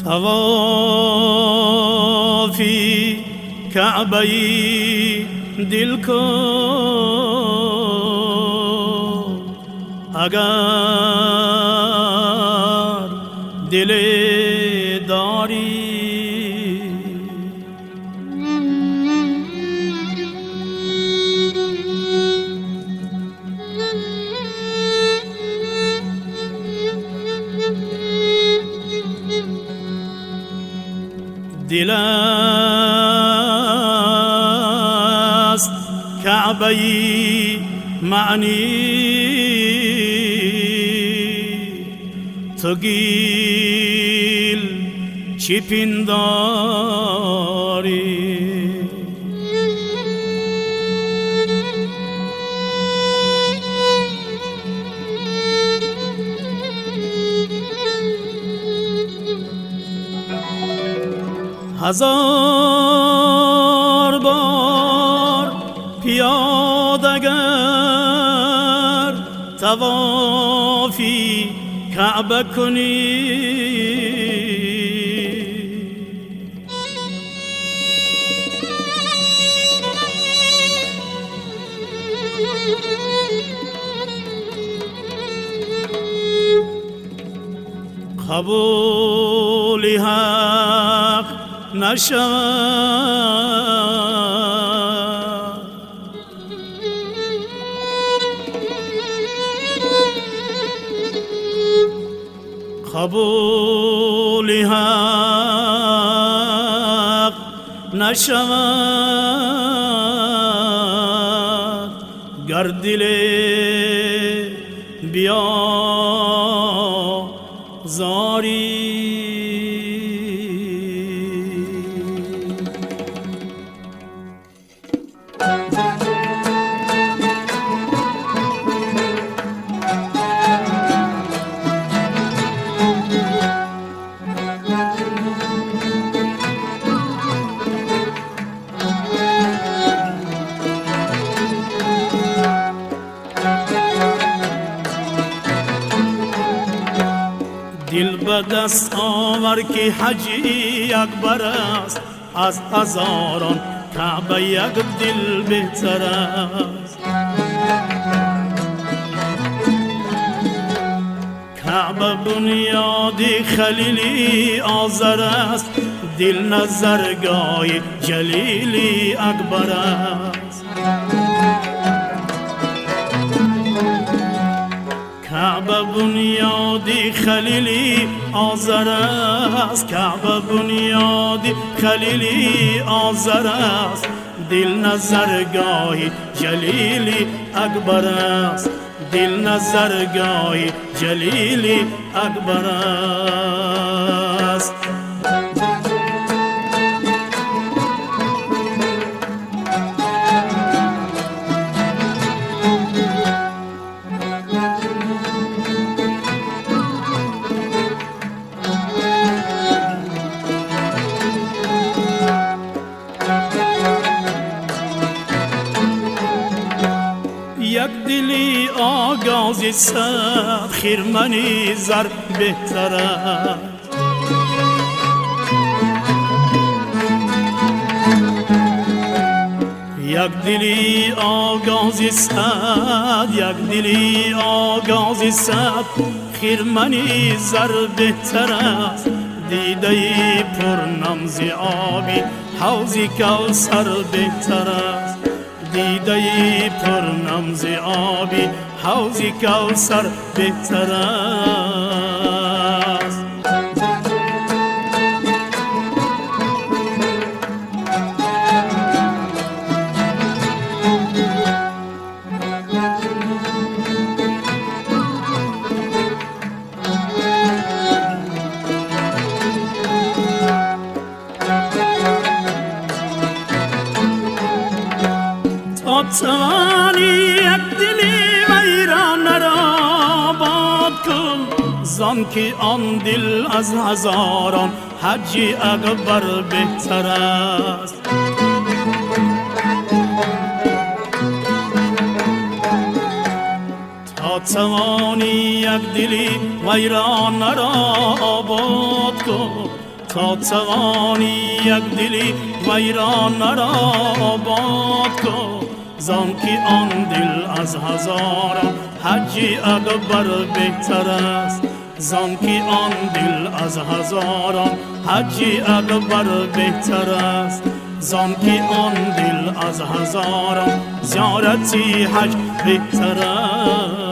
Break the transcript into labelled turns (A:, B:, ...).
A: طوافی کعبه‌ای دل کن اگر دل داری. دل است کعبه‌ای معنی تو گیل چی پنداری. هزار بار پیاده گر طوافی کعبه کنی قبولی حق نشود. قبولی حق نشود گر دل بیازاری. دل به دست آور که حجی اکبر است از هزاران کعبه یک دل بهتر است. کعبه بنیاد خلیلی آذر است دل نظرگاه جلیلی اکبر است. کعبه بنیادی خلیلی آذر است. کعبه بنیادی خلیلی آذر است دل نظرگاه جلیلی اکبر است. دل نظرگاه جلیلی اکبر است. یک دلی آغازی صد خیرمنی زر بهتر است. یک دلی آغازی صد یک دلی آغازی صد خیرمنی زر بهتر است. دیده پر نمز آبی حوضی کوثر بهتر است. دیده پر نمز آبی حوضی کوثر بهتر است. توانی یک دلی ویران را باد کن زان که آن دل از هزاران حجی اکبر بهتر است. تا توانی یک دلی ویران را آباد کن تا توانی یک دلی ویران را آباد کن زان که آن دل از هزاران حجی اکبر بهتر است زان که آن دل از هزاران حجی اکبر بهتر است زان که آن دل از هزاران زیارتی حج بهتر است